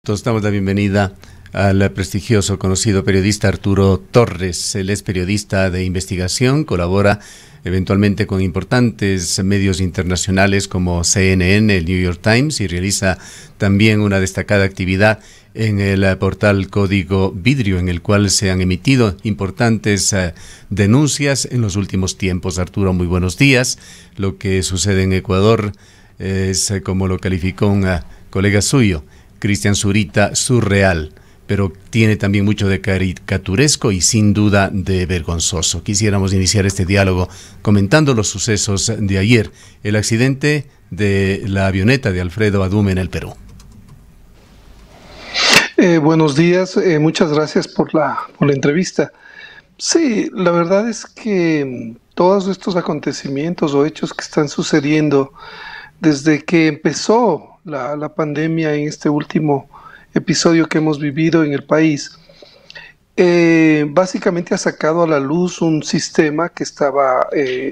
Entonces damos la bienvenida al prestigioso, conocido periodista Arturo Torres. Él es periodista de investigación, colabora eventualmente con importantes medios internacionales como CNN, el New York Times, y realiza también una destacada actividad en el portal Código Vidrio, en el cual se han emitido importantes denuncias en los últimos tiempos. Arturo, muy buenos días. Lo que sucede en Ecuador es, como lo calificó un colega suyo, Cristian Zurita, surreal, pero tiene también mucho de caricaturesco y sin duda de vergonzoso. Quisiéramos iniciar este diálogo comentando los sucesos de ayer, el accidente de la avioneta de Alfredo Adume en el Perú. Buenos días, muchas gracias por la entrevista. Sí, la verdad es que todos estos acontecimientos o hechos que están sucediendo desde que empezó la pandemia en este último episodio que hemos vivido en el país, básicamente ha sacado a la luz un sistema que estaba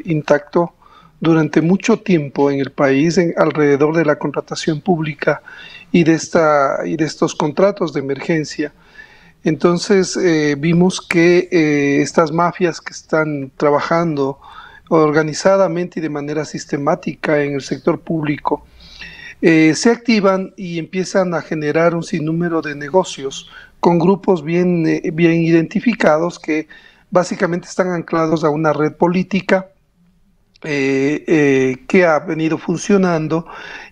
intacto durante mucho tiempo en el país, alrededor de la contratación pública y de estos contratos de emergencia. Entonces vimos que estas mafias que están trabajando organizadamente y de manera sistemática en el sector público se activan y empiezan a generar un sinnúmero de negocios con grupos bien identificados que básicamente están anclados a una red política que ha venido funcionando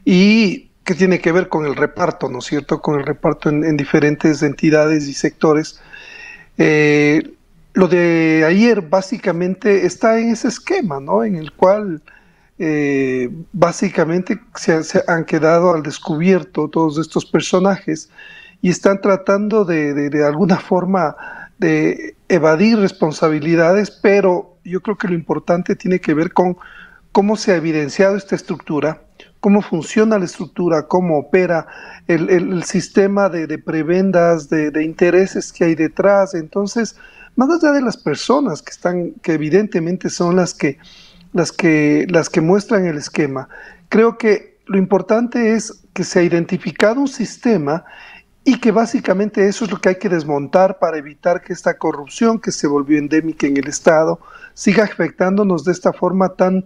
y que tiene que ver con el reparto, ¿no es cierto?, con el reparto en diferentes entidades y sectores. Lo de ayer básicamente está en ese esquema, ¿no?, en el cual básicamente se han quedado al descubierto todos estos personajes y están tratando de alguna forma de evadir responsabilidades, pero yo creo que lo importante tiene que ver con cómo se ha evidenciado esta estructura, cómo funciona la estructura, cómo opera el sistema de prebendas, de intereses que hay detrás. Entonces, más allá de las personas que evidentemente son las que muestran el esquema, creo que lo importante es que se ha identificado un sistema y que básicamente eso es lo que hay que desmontar para evitar que esta corrupción que se volvió endémica en el Estado siga afectándonos de esta forma tan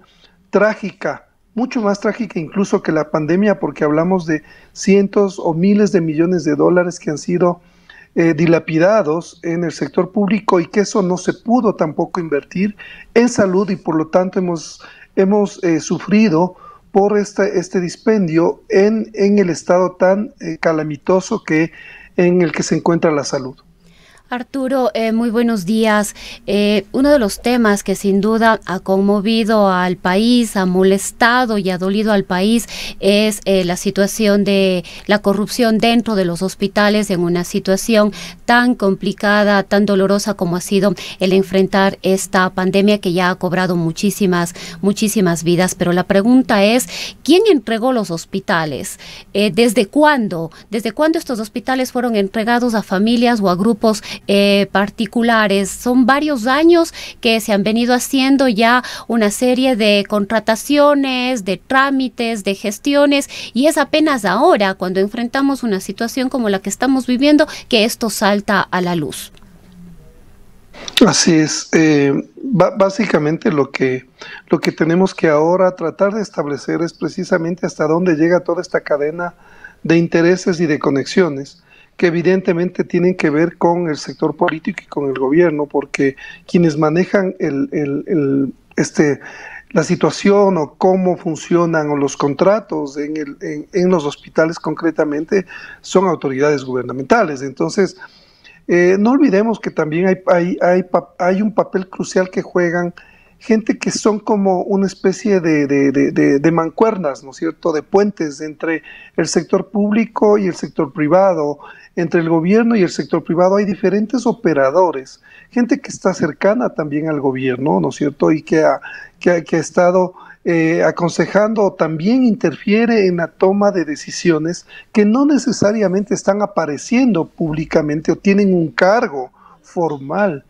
trágica, mucho más trágica incluso que la pandemia, porque hablamos de cientos o miles de millones de dólares que han sido dilapidados en el sector público y que eso no se pudo tampoco invertir en salud y por lo tanto hemos sufrido por este dispendio en el estado tan calamitoso en el que se encuentra la salud. Arturo, muy buenos días. Uno de los temas que sin duda ha conmovido al país, ha molestado y ha dolido al país es la situación de la corrupción dentro de los hospitales en una situación tan complicada, tan dolorosa como ha sido el enfrentar esta pandemia que ya ha cobrado muchísimas vidas. Pero la pregunta es, ¿quién entregó los hospitales? ¿Desde cuándo? ¿Desde cuándo estos hospitales fueron entregados a familias o a grupos particulares? Son varios años que se han venido haciendo ya una serie de contrataciones, de trámites, de gestiones, y es apenas ahora cuando enfrentamos una situación como la que estamos viviendo que esto salta a la luz. Así es. Básicamente lo que tenemos que ahora tratar de establecer es precisamente hasta dónde llega toda esta cadena de intereses y de conexiones que evidentemente tienen que ver con el sector político y con el gobierno, porque quienes manejan la situación o cómo funcionan o los contratos en los hospitales concretamente son autoridades gubernamentales. Entonces, no olvidemos que también hay un papel crucial que juegan gente que son como una especie de mancuernas, ¿no es cierto?, de puentes entre el sector público y el sector privado, entre el gobierno y el sector privado. Hay diferentes operadores, gente que está cercana también al gobierno, ¿no es cierto?, y que ha estado aconsejando o también interfiere en la toma de decisiones que no necesariamente están apareciendo públicamente o tienen un cargo formal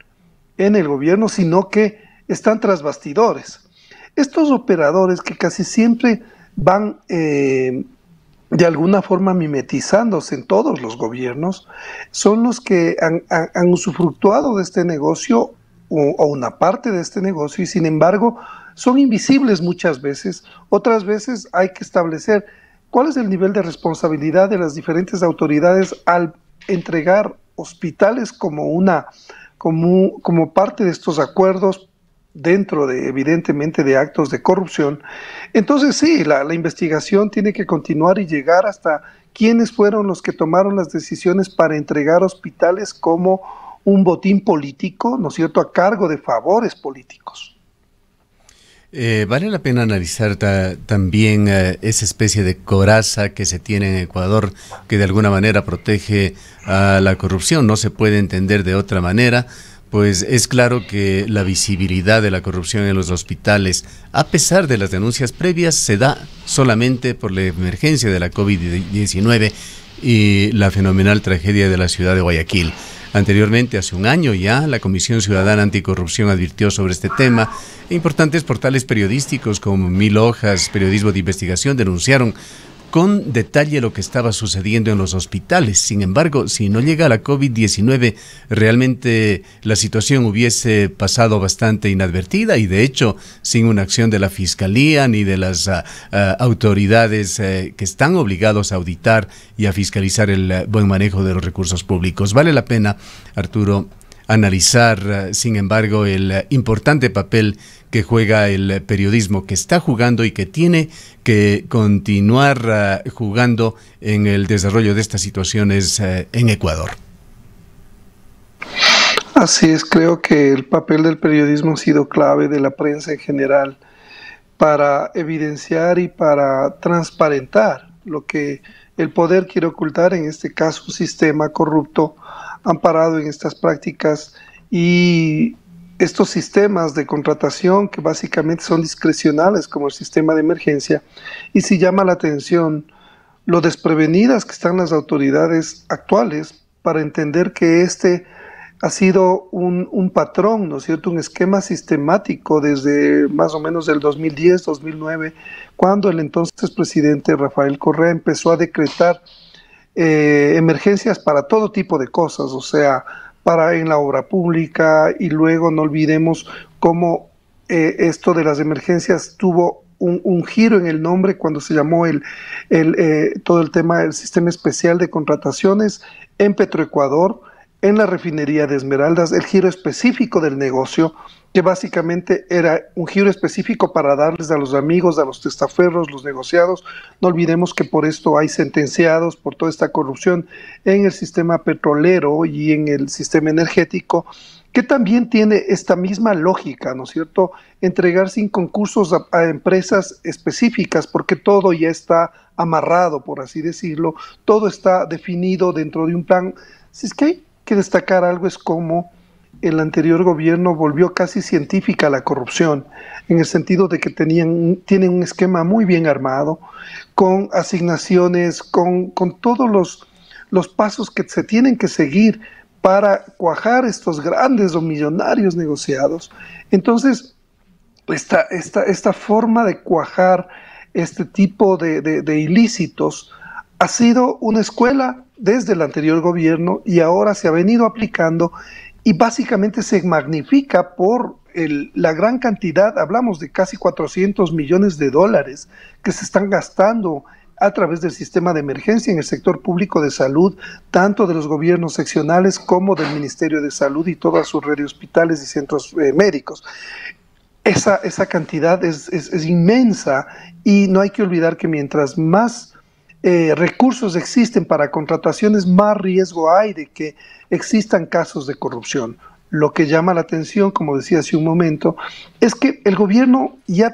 en el gobierno, sino que están tras bastidores. Estos operadores que casi siempre van de alguna forma mimetizándose en todos los gobiernos, son los que han usufructuado de este negocio o una parte de este negocio y sin embargo son invisibles muchas veces. Otras veces hay que establecer cuál es el nivel de responsabilidad de las diferentes autoridades al entregar hospitales como parte de estos acuerdos dentro de, evidentemente, de actos de corrupción. Entonces sí, la investigación tiene que continuar y llegar hasta quiénes fueron los que tomaron las decisiones para entregar hospitales como un botín político, ¿no es cierto?, a cargo de favores políticos. Vale la pena analizar también esa especie de coraza que se tiene en Ecuador, que de alguna manera protege a la corrupción. No se puede entender de otra manera, pues es claro que la visibilidad de la corrupción en los hospitales, a pesar de las denuncias previas, se da solamente por la emergencia de la COVID-19 y la fenomenal tragedia de la ciudad de Guayaquil. Anteriormente, hace un año ya, la Comisión Ciudadana Anticorrupción advirtió sobre este tema. Importantes portales periodísticos como 1000 Hojas, Periodismo de Investigación, denunciaron con detalle lo que estaba sucediendo en los hospitales. Sin embargo, si no llega la COVID-19, realmente la situación hubiese pasado bastante inadvertida y, de hecho, sin una acción de la Fiscalía ni de las autoridades que están obligados a auditar y a fiscalizar el buen manejo de los recursos públicos. Vale la pena, Arturo, analizar, sin embargo, el importante papel que juega el periodismo, que está jugando y que tiene que continuar jugando en el desarrollo de estas situaciones en Ecuador. Así es, creo que el papel del periodismo ha sido clave, de la prensa en general, para evidenciar y para transparentar lo que el poder quiere ocultar, en este caso un sistema corrupto amparado en estas prácticas y estos sistemas de contratación que básicamente son discrecionales, como el sistema de emergencia, y si llama la atención lo desprevenidas que están las autoridades actuales para entender que este ha sido un patrón, ¿no es cierto?, un esquema sistemático desde más o menos del 2010, 2009, cuando el entonces presidente Rafael Correa empezó a decretar emergencias para todo tipo de cosas, o sea, para en la obra pública, y luego no olvidemos cómo esto de las emergencias tuvo un giro en el nombre cuando se llamó todo el tema del sistema especial de contrataciones en Petroecuador, en la refinería de Esmeraldas, el giro específico del negocio, que básicamente era un giro específico para darles a los amigos, a los testaferros, los negociados. No olvidemos que por esto hay sentenciados por toda esta corrupción en el sistema petrolero y en el sistema energético, que también tiene esta misma lógica, ¿no es cierto?, entregar sin concursos a empresas específicas, porque todo ya está amarrado, por así decirlo, todo está definido dentro de un plan. Si es que hay que destacar algo, es cómo el anterior gobierno volvió casi científica la corrupción, en el sentido de que tienen un esquema muy bien armado, con asignaciones, con todos los pasos que se tienen que seguir para cuajar estos grandes o millonarios negociados. Entonces, esta forma de cuajar este tipo de ilícitos ha sido una escuela desde el anterior gobierno y ahora se ha venido aplicando y básicamente se magnifica por la gran cantidad, hablamos de casi 400 millones de dólares que se están gastando a través del sistema de emergencia en el sector público de salud, tanto de los gobiernos seccionales como del Ministerio de Salud y todas sus redes de hospitales y centros médicos. Esa cantidad es inmensa y no hay que olvidar que mientras más recursos existen para contrataciones, más riesgo hay de que existan casos de corrupción. Lo que llama la atención, como decía hace un momento, es que el gobierno ya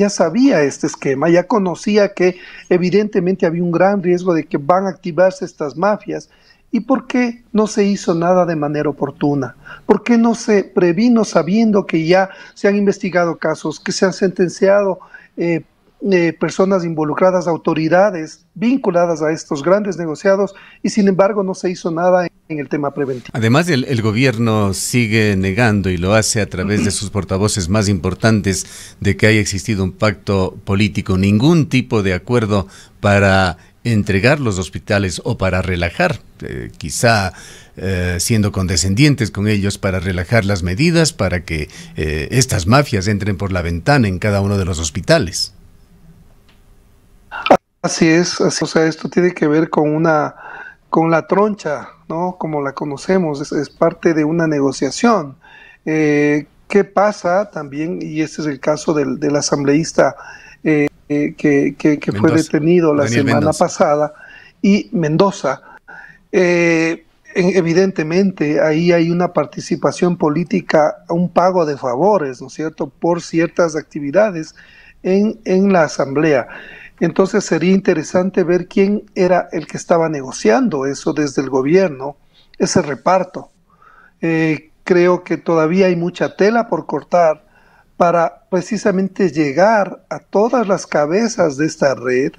sabía este esquema, ya conocía que evidentemente había un gran riesgo de que van a activarse estas mafias. ¿Y por qué no se hizo nada de manera oportuna? ¿Por qué no se previno sabiendo que ya se han investigado casos, que se han sentenciado personas involucradas, autoridades vinculadas a estos grandes negociados, y sin embargo no se hizo nada en el tema preventivo. Además, el gobierno sigue negando, y lo hace a través de sus portavoces más importantes, de que haya existido un pacto político, ningún tipo de acuerdo para entregar los hospitales o para relajar, quizá siendo condescendientes con ellos, para relajar las medidas, para que estas mafias entren por la ventana en cada uno de los hospitales. Así es, o sea, esto tiene que ver con la troncha, ¿no? Como la conocemos, es parte de una negociación. ¿Qué pasa también? Y este es el caso del asambleísta que fue detenido la semana pasada, y Mendoza. Evidentemente ahí hay una participación política, un pago de favores, ¿no es cierto?, por ciertas actividades en la asamblea. Entonces sería interesante ver quién era el que estaba negociando eso desde el gobierno, ese reparto. Creo que todavía hay mucha tela por cortar para precisamente llegar a todas las cabezas de esta red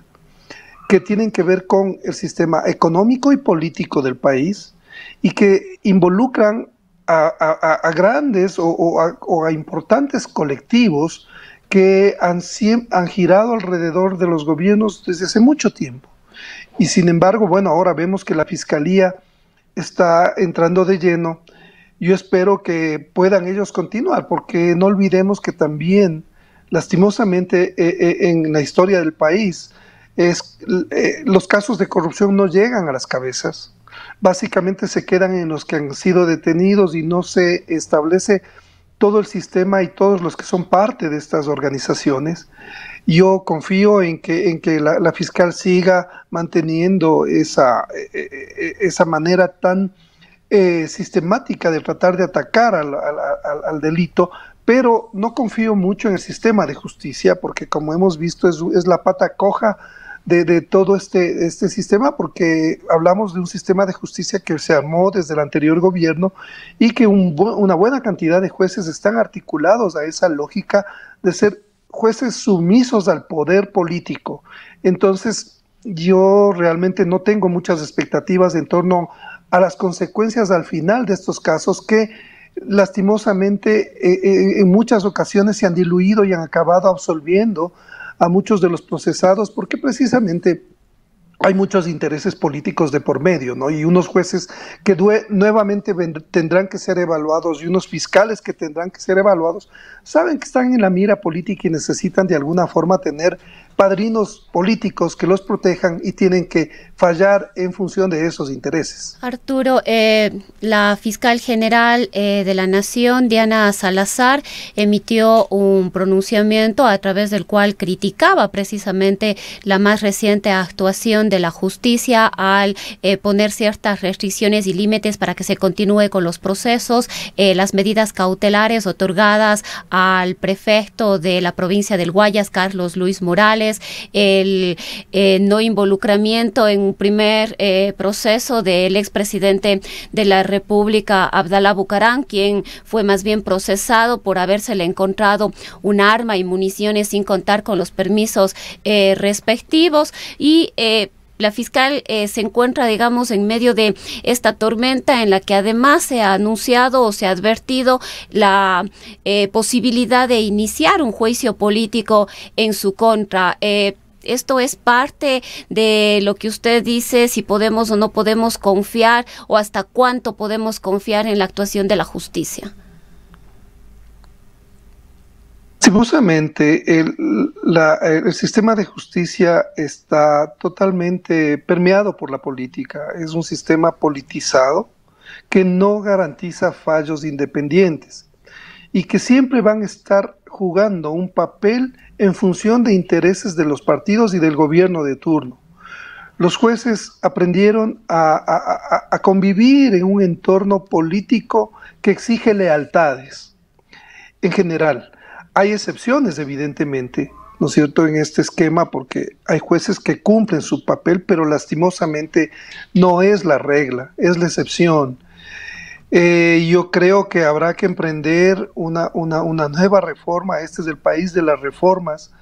que tienen que ver con el sistema económico y político del país, y que involucran a grandes o a importantes colectivos que han girado alrededor de los gobiernos desde hace mucho tiempo. Y sin embargo, bueno, ahora vemos que la Fiscalía está entrando de lleno. Yo espero que puedan ellos continuar, porque no olvidemos que también, lastimosamente, en la historia del país, los casos de corrupción no llegan a las cabezas. Básicamente se quedan en los que han sido detenidos y no se establece todo el sistema y todos los que son parte de estas organizaciones. Yo confío en que la fiscal siga manteniendo esa manera tan sistemática de tratar de atacar al delito, pero no confío mucho en el sistema de justicia, porque como hemos visto es la pata coja de todo este sistema, porque hablamos de un sistema de justicia que se armó desde el anterior gobierno, y que una buena cantidad de jueces están articulados a esa lógica de ser jueces sumisos al poder político. Entonces yo realmente no tengo muchas expectativas en torno a las consecuencias al final de estos casos, que lastimosamente en muchas ocasiones se han diluido y han acabado absolviendo a muchos de los procesados, porque precisamente hay muchos intereses políticos de por medio, ¿no? Y unos jueces que nuevamente tendrán que ser evaluados, y unos fiscales que tendrán que ser evaluados, saben que están en la mira política y necesitan de alguna forma tener padrinos políticos que los protejan, y tienen que fallar en función de esos intereses. Arturo, la fiscal general de la Nación, Diana Salazar, emitió un pronunciamiento a través del cual criticaba precisamente la más reciente actuación de la justicia al poner ciertas restricciones y límites para que se continúe con los procesos, las medidas cautelares otorgadas al prefecto de la provincia del Guayas, Carlos Luis Morales, el no involucramiento en un primer proceso del expresidente de la República, Abdalá Bucaram, quien fue más bien procesado por habérsele encontrado un arma y municiones sin contar con los permisos respectivos, y la fiscal se encuentra, digamos, en medio de esta tormenta en la que además se ha anunciado o se ha advertido la posibilidad de iniciar un juicio político en su contra. ¿Esto es parte de lo que usted dice, si podemos o no podemos confiar, o hasta cuánto podemos confiar en la actuación de la justicia? Lastimosamente, el sistema de justicia está totalmente permeado por la política. Es un sistema politizado que no garantiza fallos independientes, y que siempre van a estar jugando un papel en función de intereses de los partidos y del gobierno de turno. Los jueces aprendieron a convivir en un entorno político que exige lealtades. En general, hay excepciones, evidentemente, ¿no es cierto?, en este esquema, porque hay jueces que cumplen su papel, pero lastimosamente no es la regla, es la excepción. Yo creo que habrá que emprender una nueva reforma. Este es el país de las reformas,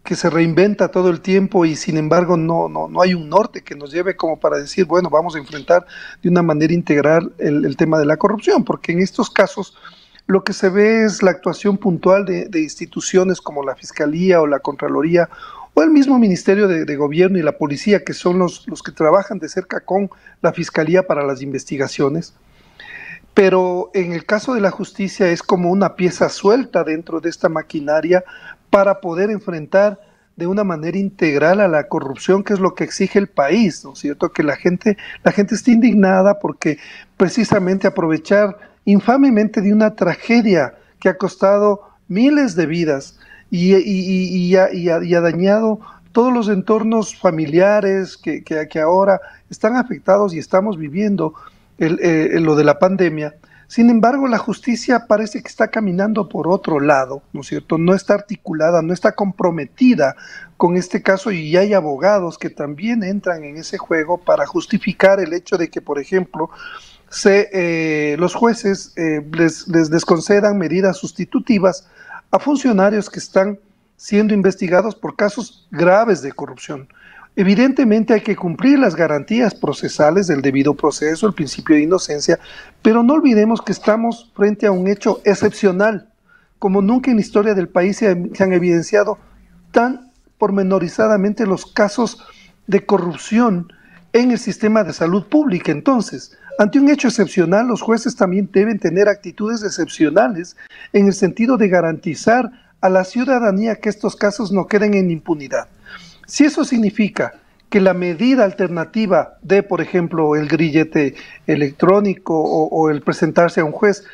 que se reinventa todo el tiempo y sin embargo no hay un norte que nos lleve como para decir, bueno, vamos a enfrentar de una manera integral el tema de la corrupción, porque en estos casos lo que se ve es la actuación puntual de instituciones como la Fiscalía o la Contraloría o el mismo Ministerio de Gobierno y la Policía, que son los que trabajan de cerca con la Fiscalía para las investigaciones. Pero en el caso de la justicia es como una pieza suelta dentro de esta maquinaria para poder enfrentar de una manera integral a la corrupción, que es lo que exige el país, ¿no es cierto? Que la gente está indignada porque precisamente aprovechar infamemente de una tragedia que ha costado miles de vidas y ha dañado todos los entornos familiares que ahora están afectados y estamos viviendo lo de la pandemia. Sin embargo, la justicia parece que está caminando por otro lado, ¿no es cierto? No está articulada, no está comprometida con este caso y hay abogados que también entran en ese juego para justificar el hecho de que, por ejemplo, los jueces les concedan medidas sustitutivas a funcionarios que están siendo investigados por casos graves de corrupción. Evidentemente hay que cumplir las garantías procesales del debido proceso, el principio de inocencia, pero no olvidemos que estamos frente a un hecho excepcional, como nunca en la historia del país se han evidenciado tan pormenorizadamente los casos de corrupción en el sistema de salud pública. Entonces, ante un hecho excepcional, los jueces también deben tener actitudes excepcionales en el sentido de garantizar a la ciudadanía que estos casos no queden en impunidad. Si eso significa que la medida alternativa de, por ejemplo, el grillete electrónico o el presentarse a un juez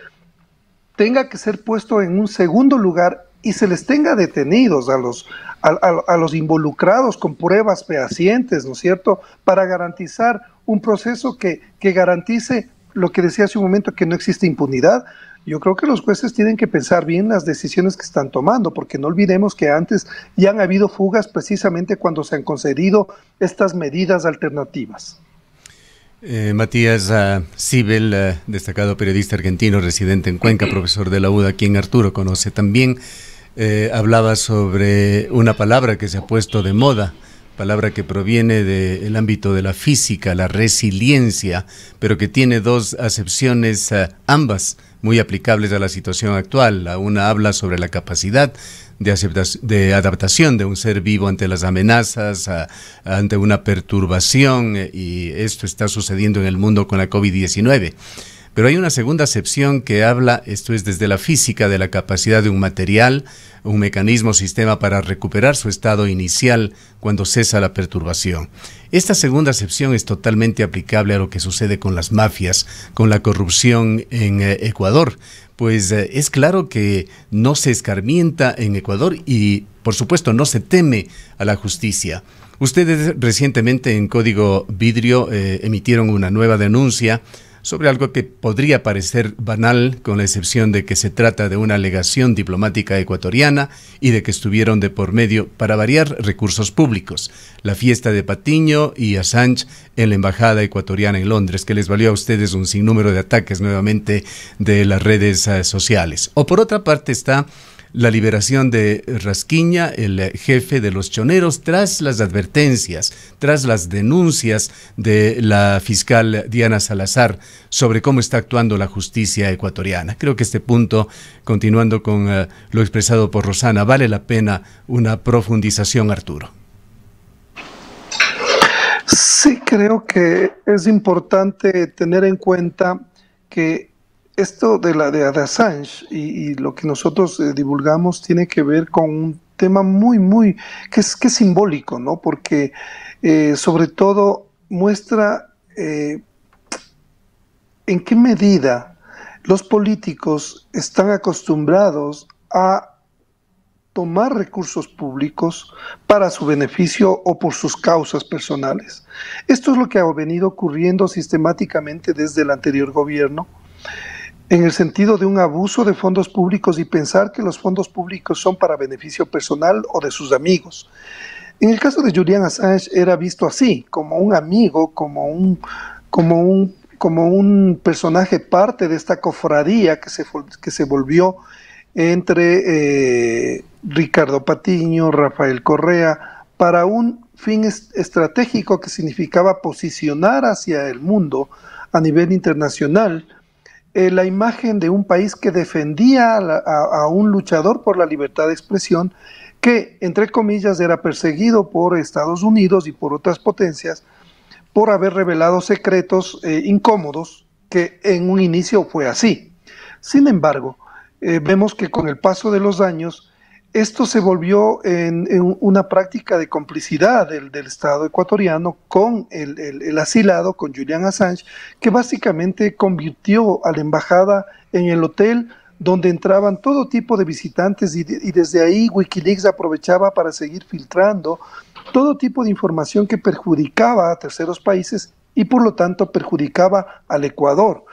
tenga que ser puesto en un segundo lugar y se les tenga detenidos a los involucrados con pruebas fehacientes, ¿no es cierto?, para garantizar un proceso que garantice lo que decía hace un momento, que no existe impunidad. Yo creo que los jueces tienen que pensar bien las decisiones que están tomando, porque no olvidemos que antes ya han habido fugas precisamente cuando se han concedido estas medidas alternativas. Matías Sibel, destacado periodista argentino, residente en Cuenca, profesor de la UDA, quien Arturo conoce también, hablaba sobre una palabra que se ha puesto de moda, palabra que proviene del ámbito de la física, la resiliencia, pero que tiene dos acepciones, ambas muy aplicables a la situación actual. La una habla sobre la capacidad de adaptación de un ser vivo ante las amenazas, ante una perturbación, y esto está sucediendo en el mundo con la COVID-19. Pero hay una segunda acepción que habla, esto es desde la física, de la capacidad de un material, un mecanismo, sistema para recuperar su estado inicial cuando cesa la perturbación. Esta segunda acepción es totalmente aplicable a lo que sucede con las mafias, con la corrupción en Ecuador, pues es claro que no se escarmienta en Ecuador y, por supuesto, no se teme a la justicia. Ustedes recientemente en Código Vidrio emitieron una nueva denuncia sobre algo que podría parecer banal, con la excepción de que se trata de una alegación diplomática ecuatoriana y de que estuvieron de por medio, para variar, recursos públicos. La fiesta de Patiño y Assange en la embajada ecuatoriana en Londres, que les valió a ustedes un sinnúmero de ataques nuevamente de las redes sociales. O por otra parte está la liberación de Rasquiña, el jefe de los choneros, tras las advertencias, tras las denuncias de la fiscal Diana Salazar sobre cómo está actuando la justicia ecuatoriana. Creo que este punto, continuando con lo expresado por Rosana, vale la pena una profundización, Arturo. Sí, creo que es importante tener en cuenta que esto de Assange y lo que nosotros divulgamos tiene que ver con un tema que es simbólico, ¿no? Porque sobre todo muestra en qué medida los políticos están acostumbrados a tomar recursos públicos para su beneficio o por sus causas personales. Esto es lo que ha venido ocurriendo sistemáticamente desde el anterior gobierno, en el sentido de un abuso de fondos públicos y pensar que los fondos públicos son para beneficio personal o de sus amigos. En el caso de Julian Assange era visto así, como un amigo, como un personaje parte de esta cofradía que se volvió entre Ricardo Patiño, Rafael Correa, para un fin estratégico que significaba posicionar hacia el mundo a nivel internacional la imagen de un país que defendía a un luchador por la libertad de expresión que, entre comillas, era perseguido por Estados Unidos y por otras potencias por haber revelado secretos incómodos, que en un inicio fue así. Sin embargo, vemos que con el paso de los años, esto se volvió en una práctica de complicidad del Estado ecuatoriano con el asilado, con Julian Assange, que básicamente convirtió a la embajada en el hotel donde entraban todo tipo de visitantes y desde ahí Wikileaks aprovechaba para seguir filtrando todo tipo de información que perjudicaba a terceros países y por lo tanto perjudicaba al Ecuador,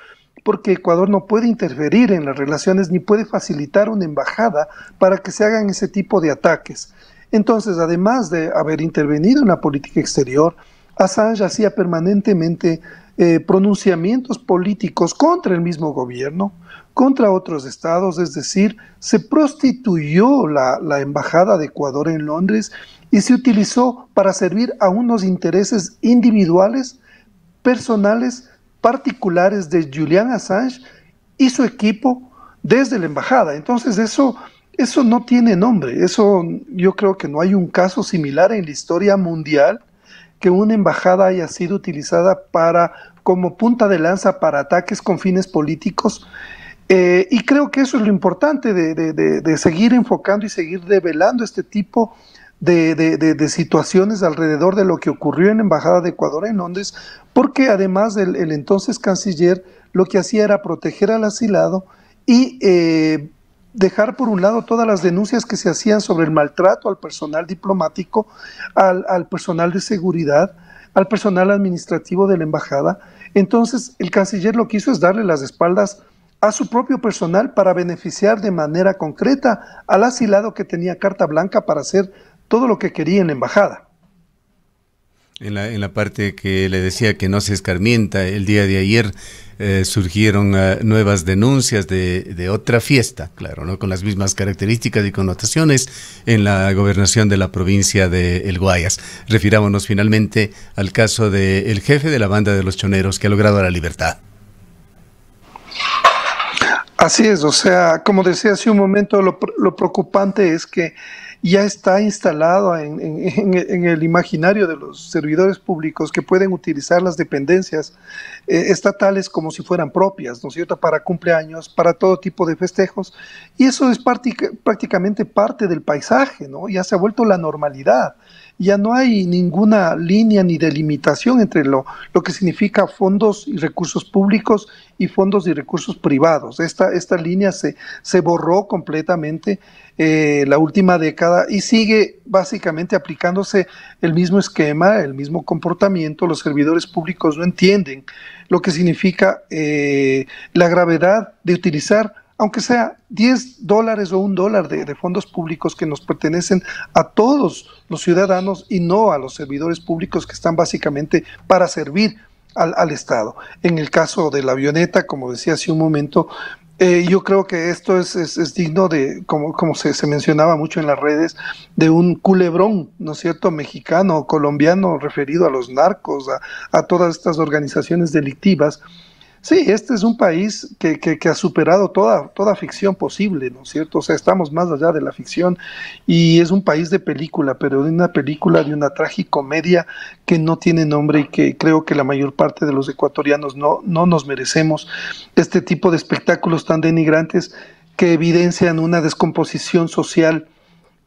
porque Ecuador no puede interferir en las relaciones ni puede facilitar una embajada para que se hagan ese tipo de ataques. Entonces, además de haber intervenido en la política exterior, Assange hacía permanentemente pronunciamientos políticos contra el mismo gobierno, contra otros estados, es decir, se prostituyó la embajada de Ecuador en Londres y se utilizó para servir a unos intereses individuales, personales, particulares de Julian Assange y su equipo desde la embajada. Entonces eso no tiene nombre, eso yo creo que no hay un caso similar en la historia mundial que una embajada haya sido utilizada como punta de lanza para ataques con fines políticos. Y creo que eso es lo importante de seguir enfocando y seguir develando este tipo de situaciones alrededor de lo que ocurrió en la Embajada de Ecuador en Londres, porque además el entonces canciller lo que hacía era proteger al asilado y dejar por un lado todas las denuncias que se hacían sobre el maltrato al personal diplomático, al personal de seguridad, al personal administrativo de la embajada. Entonces el canciller lo que hizo es darle las espaldas a su propio personal para beneficiar de manera concreta al asilado que tenía carta blanca para hacer todo lo que quería en la embajada. En la parte que le decía que no se escarmienta, el día de ayer surgieron nuevas denuncias de otra fiesta, claro, ¿no? Con las mismas características y connotaciones en la gobernación de la provincia de El Guayas. Refirámonos finalmente al caso del jefe de la banda de los choneros que ha logrado la libertad. Así es, o sea, como decía hace un momento, lo preocupante es que ya está instalado en el imaginario de los servidores públicos que pueden utilizar las dependencias estatales como si fueran propias, ¿no es cierto?, para cumpleaños, para todo tipo de festejos, y eso es prácticamente parte del paisaje, ¿no? Ya se ha vuelto la normalidad. Ya no hay ninguna línea ni delimitación entre lo que significa fondos y recursos públicos y fondos y recursos privados. Esta línea se borró completamente la última década y sigue básicamente aplicándose el mismo esquema, el mismo comportamiento. Los servidores públicos no entienden lo que significa la gravedad de utilizar aunque sea $10 o $1 de fondos públicos que nos pertenecen a todos los ciudadanos y no a los servidores públicos que están básicamente para servir al Estado. En el caso de la avioneta, como decía hace un momento, yo creo que esto es digno de, como se mencionaba mucho en las redes, de un culebrón, ¿no es cierto?, mexicano o colombiano referido a los narcos, a todas estas organizaciones delictivas. Sí, este es un país que ha superado toda ficción posible, ¿no es cierto? O sea, estamos más allá de la ficción y es un país de película, pero de una película, de una tragicomedia que no tiene nombre y que creo que la mayor parte de los ecuatorianos no nos merecemos este tipo de espectáculos tan denigrantes que evidencian una descomposición social,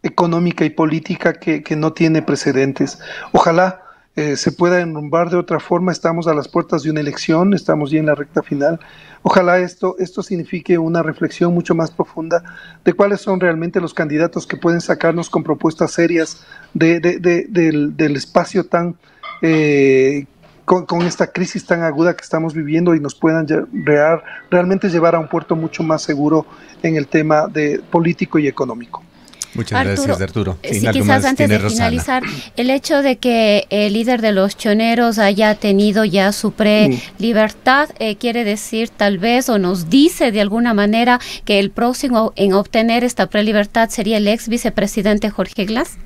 económica y política que no tiene precedentes. Ojalá se pueda enrumbar de otra forma. Estamos a las puertas de una elección, estamos ya en la recta final. Ojalá esto signifique una reflexión mucho más profunda de cuáles son realmente los candidatos que pueden sacarnos con propuestas serias del espacio tan con esta crisis tan aguda que estamos viviendo y nos puedan realmente llevar a un puerto mucho más seguro en el tema político y económico. Muchas gracias, Arturo. Sí, quizás antes de finalizar, el hecho de que el líder de los choneros haya tenido ya su pre-libertad, quiere decir tal vez, o nos dice de alguna manera, que el próximo en obtener esta pre-libertad sería el ex vicepresidente Jorge Glass.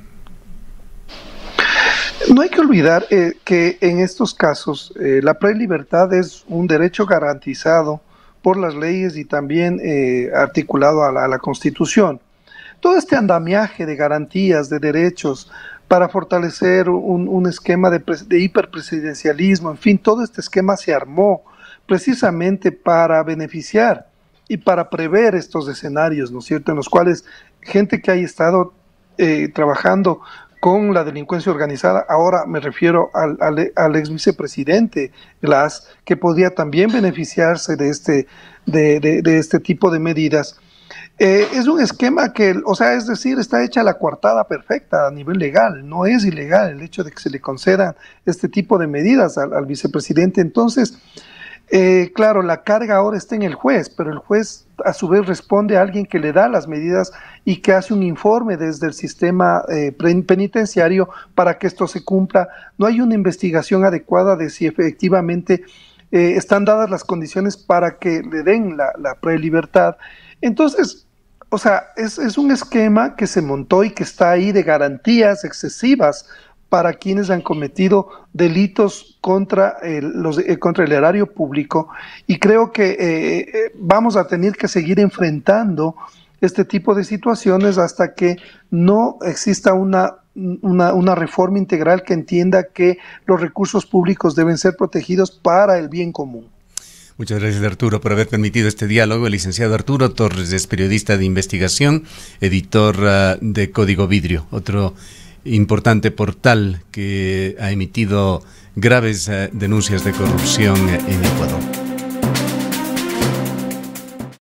No hay que olvidar que en estos casos la prelibertad es un derecho garantizado por las leyes y también articulado a la Constitución. Todo este andamiaje de garantías, de derechos, para fortalecer un esquema de hiperpresidencialismo, en fin, todo este esquema se armó precisamente para beneficiar y para prever estos escenarios, ¿no es cierto?, en los cuales gente que haya estado trabajando con la delincuencia organizada, ahora me refiero al ex vicepresidente Glass, que podía también beneficiarse de este tipo de medidas. Es un esquema que, o sea, es decir, está hecha la coartada perfecta a nivel legal, no es ilegal el hecho de que se le concedan este tipo de medidas al vicepresidente. Entonces, claro, la carga ahora está en el juez, pero el juez a su vez responde a alguien que le da las medidas y que hace un informe desde el sistema penitenciario para que esto se cumpla. No hay una investigación adecuada de si efectivamente están dadas las condiciones para que le den la prelibertad. Entonces, o sea, es un esquema que se montó y que está ahí de garantías excesivas para quienes han cometido delitos contra el erario público, y creo que vamos a tener que seguir enfrentando este tipo de situaciones hasta que no exista una reforma integral que entienda que los recursos públicos deben ser protegidos para el bien común. Muchas gracias, Arturo, por haber permitido este diálogo. El licenciado Arturo Torres es periodista de investigación, editor de Código Vidrio, otro importante portal que ha emitido graves denuncias de corrupción en Ecuador.